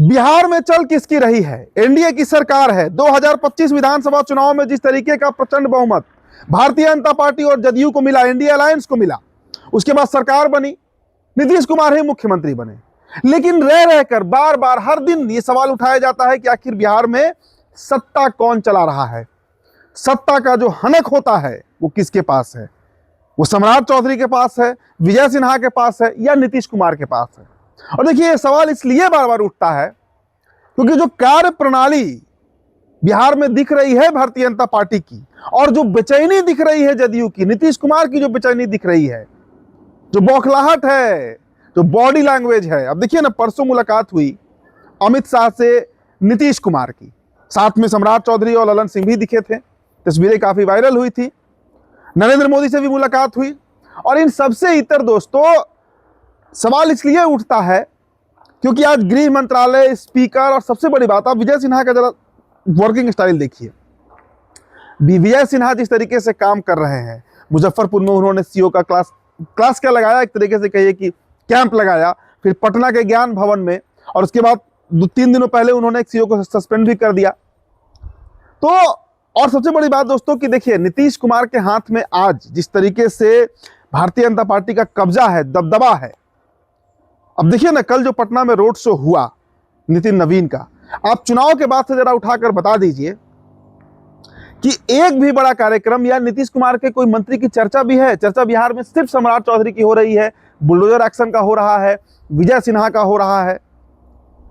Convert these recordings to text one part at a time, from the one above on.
बिहार में चल किसकी रही है? एनडीए की सरकार है। 2025 विधानसभा चुनाव में जिस तरीके का प्रचंड बहुमत भारतीय जनता पार्टी और जदयू को मिला, एनडीए अलायंस को मिला, उसके बाद सरकार बनी, नीतीश कुमार ही मुख्यमंत्री बने। लेकिन रह रहकर बार बार हर दिन ये सवाल उठाया जाता है कि आखिर बिहार में सत्ता कौन चला रहा है? सत्ता का जो हनक होता है वो किसके पास है? वो सम्राट चौधरी के पास है, विजय सिन्हा के पास है, या नीतीश कुमार के पास है? और देखिए, ये सवाल इसलिए बार बार उठता है क्योंकि जो कार्य प्रणाली बिहार में दिख रही है भारतीय जनता पार्टी की, और जो बेचैनी दिख रही है जदयू की, नीतीश कुमार की जो बेचैनी दिख रही है, जो बौखलाहट है, जो बॉडी लैंग्वेज है। अब देखिए ना, परसों मुलाकात हुई अमित शाह से नीतीश कुमार की, साथ में सम्राट चौधरी और ललन सिंह भी दिखे थे, तस्वीरें काफी वायरल हुई थी। नरेंद्र मोदी से भी मुलाकात हुई। और इन सबसे इतर दोस्तों, सवाल इसलिए उठता है क्योंकि आज गृह मंत्रालय, स्पीकर, और सबसे बड़ी बात, आप विजय सिन्हा का जरा वर्किंग स्टाइल देखिए। विजय सिन्हा जिस तरीके से काम कर रहे हैं, मुजफ्फरपुर में उन्होंने सीओ का क्लास क्या लगाया, एक तरीके से कहिए कि कैंप लगाया, फिर पटना के ज्ञान भवन में, और उसके बाद 2-3 दिनों पहले उन्होंने एक सीओ को सस्पेंड भी कर दिया। तो और सबसे बड़ी बात दोस्तों कि देखिए, नीतीश कुमार के हाथ में आज जिस तरीके से भारतीय जनता पार्टी का कब्जा है, दबदबा है। अब देखिए ना, कल जो पटना में रोड शो हुआ नितिन नवीन का, आप चुनाव के बाद से जरा उठाकर बता दीजिए कि एक भी बड़ा कार्यक्रम या नीतीश कुमार के कोई मंत्री की चर्चा भी है? चर्चा बिहार में सिर्फ सम्राट चौधरी की हो रही है, बुलडोजर एक्शन का हो रहा है, विजय सिन्हा का हो रहा है।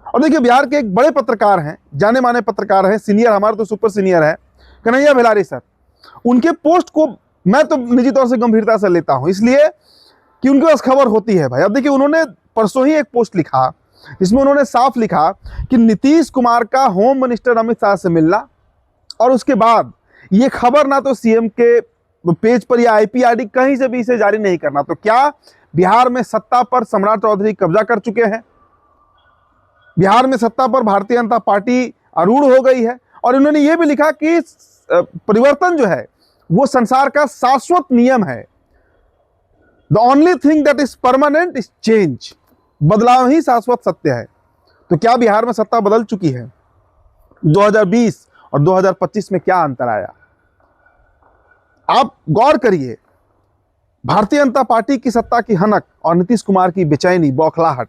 और देखिए, बिहार के एक बड़े पत्रकार हैं, जाने माने पत्रकार हैं, सीनियर, हमारे तो सुपर सीनियर है, कन्हैया भिलारी सर। उनके पोस्ट को मैं तो निजी तौर से गंभीरता से लेता हूं, इसलिए कि उनके पास खबर होती है भाई। अब देखिए, उन्होंने परसों ही एक पोस्ट लिखा जिसमें उन्होंने साफ लिखा कि नीतीश कुमार का होम मिनिस्टर अमित शाह से मिलना, और उसके बाद ये खबर ना तो सीएम के पेज पर या आईपीआरडी कहीं से भी इसे जारी नहीं करना। तो क्या बिहार में सत्ता पर सम्राट चौधरी कब्जा कर चुके हैं? बिहार में सत्ता पर भारतीय जनता पार्टी आरूढ़ हो गई है। और उन्होंने ये भी लिखा कि परिवर्तन जो है वो संसार का शाश्वत नियम है। The only thing that is permanent is change. बदलाव ही शाश्वत सत्य है। तो क्या बिहार में सत्ता बदल चुकी है? 2020 और 2025 में क्या अंतर आया? आप गौर करिए, भारतीय जनता पार्टी की सत्ता की हनक और नीतीश कुमार की बेचैनी, बौखलाहट।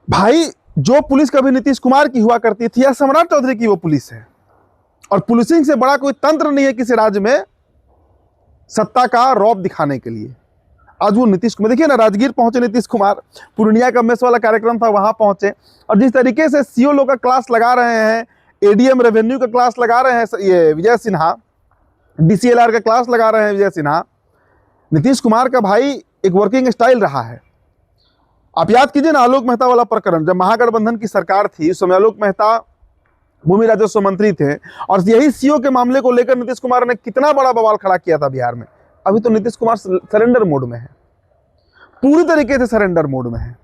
भाई, जो पुलिस कभी नीतीश कुमार की हुआ करती थी या सम्राट चौधरी की वो पुलिस है। और पुलिसिंग से बड़ा कोई तंत्र नहीं है किसी राज्य में सत्ता का रौब दिखाने के लिए। आज वो नीतीश कुमार, देखिए ना, राजगीर पहुंचे नीतीश कुमार, पूर्णिया का मेस वाला कार्यक्रम था, वहां पहुंचे, और जिस तरीके से सीओ लोग का क्लास लगा रहे हैं, एडीएम रेवेन्यू का क्लास लगा रहे हैं ये विजय सिन्हा, डीसीएलआर का क्लास लगा रहे हैं विजय सिन्हा, नीतीश कुमार का भाई एक वर्किंग स्टाइल रहा है। आप याद कीजिए ना, आलोक मेहता वाला प्रकरण, जब महागठबंधन की सरकार थी उस समय आलोक मेहता भूमि राजस्व मंत्री थे, और यही सीओ के मामले को लेकर नीतीश कुमार ने कितना बड़ा बवाल खड़ा किया था बिहार में। अभी तो नीतीश कुमार सरेंडर मोड में है, पूरी तरीके से सरेंडर मोड में है,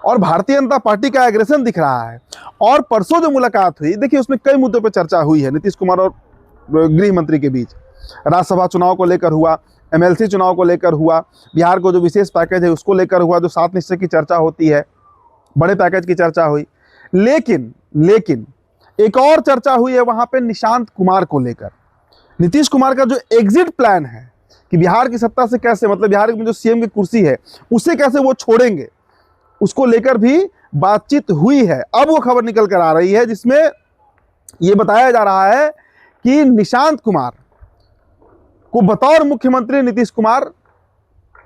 और भारतीय जनता पार्टी का एग्रेशन दिख रहा है। और परसों जो मुलाकात हुई, देखिए, उसमें कई मुद्दों पर चर्चा हुई है नीतीश कुमार और गृह मंत्री के बीच। राज्यसभा चुनाव को लेकर हुआ, एमएलसी चुनाव को लेकर हुआ, बिहार को जो विशेष पैकेज है उसको लेकर हुआ, जो 7 निश्चय की चर्चा होती है, बड़े पैकेज की चर्चा हुई। लेकिन एक और चर्चा हुई है वहां पे निशांत कुमार को लेकर। नीतीश कुमार का जो एग्जिट प्लान है कि बिहार की सत्ता से कैसे, मतलब बिहार में जो सीएम की कुर्सी है उसे कैसे वो छोड़ेंगे, उसको लेकर भी बातचीत हुई है। अब वो खबर निकल कर आ रही है जिसमें ये बताया जा रहा है कि निशांत कुमार को बतौर मुख्यमंत्री नीतीश कुमार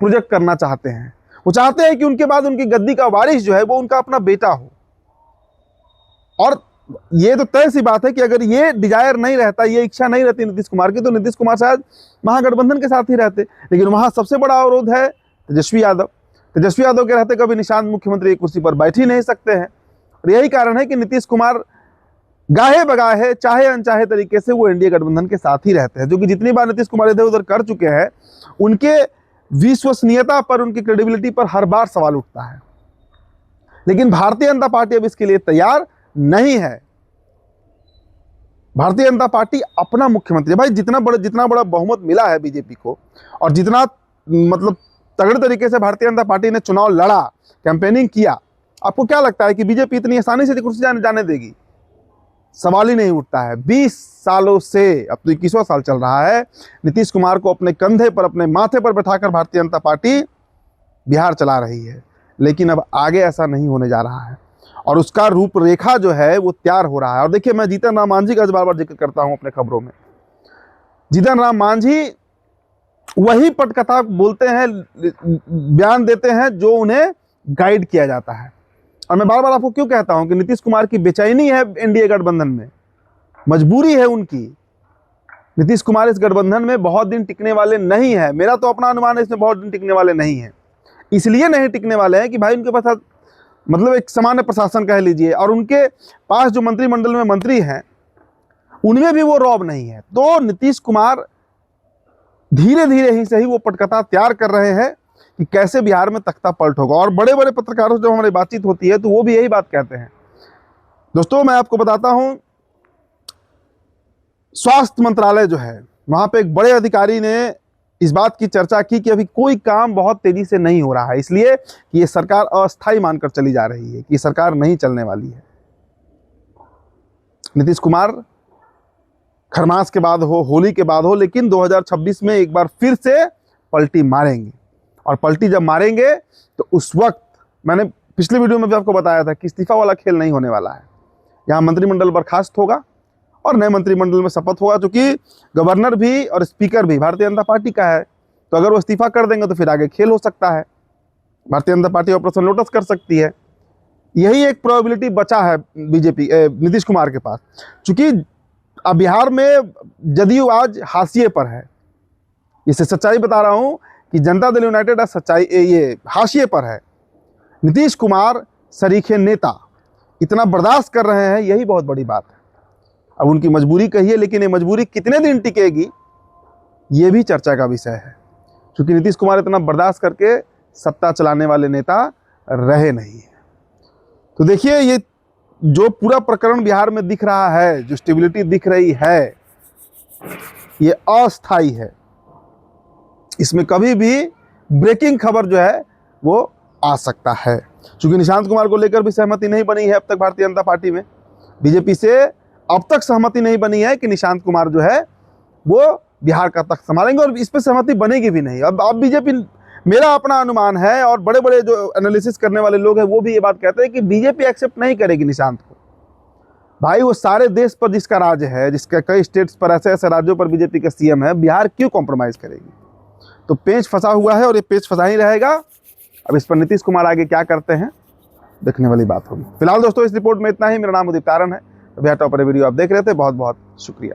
प्रोजेक्ट करना चाहते हैं। वो चाहते हैं कि उनके बाद उनकी गद्दी का वारिस जो है वो उनका अपना बेटा हो। और ये तो तय सी बात है कि अगर ये डिजायर नहीं रहता, ये इच्छा नहीं रहती नीतीश कुमार की, तो नीतीश कुमार शायद महागठबंधन के साथ ही रहते। लेकिन वहां सबसे बड़ा अवरोध है तेजस्वी यादव। तेजस्वी यादव के रहते कभी निशांत मुख्यमंत्री की कुर्सी पर बैठ ही नहीं सकते हैं। और यही कारण है कि नीतीश कुमार गाहे बगाहे, चाहे अनचाहे तरीके से वो एनडीए गठबंधन के साथ ही रहते हैं, जो कि जितनी बार नीतीश कुमार इधर उधर कर चुके हैं, उनके विश्वसनीयता पर, उनकी क्रेडिबिलिटी पर हर बार सवाल उठता है। लेकिन भारतीय जनता पार्टी अब इसके लिए तैयार नहीं है। भारतीय जनता पार्टी अपना मुख्यमंत्री, भाई जितना बड़ा बहुमत मिला है बीजेपी को, और जितना मतलब तगड़े तरीके से भारतीय जनता पार्टी ने चुनाव लड़ा, कैंपेनिंग किया, आपको क्या लगता है कि बीजेपी इतनी आसानी से कुर्सी जाने देगी? सवाल ही नहीं उठता है। 20 सालों से, अब तो 21वां साल चल रहा है, नीतीश कुमार को अपने कंधे पर, अपने माथे पर बैठाकर भारतीय जनता पार्टी बिहार चला रही है। लेकिन अब आगे ऐसा नहीं होने जा रहा है और उसका रूपरेखा जो है वो तैयार हो रहा है। और देखिए, मैं जीतन राम मांझी का बार बार जिक्र करता हूं अपने खबरों में। जीतन राम मांझी वही पटकथा बोलते हैं, बयान देते हैं जो उन्हें गाइड किया जाता है। और मैं बार बार आपको क्यों कहता हूं कि नीतीश कुमार की बेचैनी है एनडीए गठबंधन में, मजबूरी है उनकी। नीतीश कुमार इस गठबंधन में बहुत दिन टिकने वाले नहीं है। मेरा तो अपना अनुमान है इसमें बहुत दिन टिकने वाले नहीं है। इसलिए नहीं टिकने वाले हैं कि भाई उनके पास मतलब एक सामान्य प्रशासन कह लीजिए, और उनके पास जो मंत्रिमंडल में मंत्री हैं उनमें भी वो रौब नहीं है। तो नीतीश कुमार धीरे धीरे ही सही वो पटकथा तैयार कर रहे हैं कि कैसे बिहार में तख्ता पलट होगा। और बड़े बड़े पत्रकारों से जब हमारी बातचीत होती है तो वो भी यही बात कहते हैं। दोस्तों, मैं आपको बताता हूं, स्वास्थ्य मंत्रालय जो है, वहां पे एक बड़े अधिकारी ने इस बात की चर्चा की कि अभी कोई काम बहुत तेजी से नहीं हो रहा है, इसलिए कि ये सरकार अस्थायी मानकर चली जा रही है, कि ये सरकार नहीं चलने वाली है। नीतीश कुमार खरमास के बाद हो, होली के बाद हो, लेकिन 2026 में एक बार फिर से पलटी मारेंगे। और पलटी जब मारेंगे तो उस वक्त, मैंने पिछले वीडियो में भी आपको बताया था कि इस्तीफा वाला खेल नहीं होने वाला है। यहाँ मंत्रिमंडल बर्खास्त होगा और नए मंत्रिमंडल में शपथ होगा, क्योंकि गवर्नर भी और स्पीकर भी भारतीय जनता पार्टी का है। तो अगर वो इस्तीफा कर देंगे तो फिर आगे खेल हो सकता है, Bharatiya Janata party operation lotus कर सकती है। यही एक प्रोबेबिलिटी बचा है बीजेपी, नीतीश कुमार के पास। चूंकि अब बिहार में जदयू आज हाशिए पर है, इसे सच्चाई बता रहा हूं कि जनता दल यूनाइटेड आज सच्चाई ये हाशिए पर है। नीतीश कुमार सरीखे नेता इतना बर्दाश्त कर रहे हैं, यही बहुत बड़ी बात है। अब उनकी मजबूरी कहिए, लेकिन ये मजबूरी कितने दिन टिकेगी ये भी चर्चा का विषय है, क्योंकि नीतीश कुमार इतना बर्दाश्त करके सत्ता चलाने वाले नेता रहे नहीं है। तो देखिए, ये जो पूरा प्रकरण बिहार में दिख रहा है, जो स्टेबिलिटी दिख रही है, ये अस्थायी है। इसमें कभी भी ब्रेकिंग खबर जो है वो आ सकता है। क्योंकि निशांत कुमार को लेकर भी सहमति नहीं बनी है अब तक भारतीय जनता पार्टी में। बीजेपी से अब तक सहमति नहीं बनी है कि निशांत कुमार जो है वो बिहार का तख्त संभालेंगे, और इस पर सहमति बनेगी भी नहीं। अब बीजेपी, मेरा अपना अनुमान है, और बड़े बड़े जो एनालिसिस करने वाले लोग हैं वो भी ये बात कहते हैं कि बीजेपी एक्सेप्ट नहीं करेगी निशांत को। भाई, वो सारे देश पर जिसका राज्य है, जिसका कई स्टेट्स पर, ऐसे ऐसे राज्यों पर बीजेपी का सीएम है, बिहार क्यों कॉम्प्रोमाइज करेगी? तो पेच फंसा हुआ है और ये पेच फंसा ही रहेगा। अब इस पर नीतीश कुमार आगे क्या करते हैं देखने वाली बात होगी। फिलहाल दोस्तों, इस रिपोर्ट में इतना ही। मेरा नाम उदित तारण है। अभी टॉपर वीडियो आप देख रहे थे, बहुत बहुत शुक्रिया।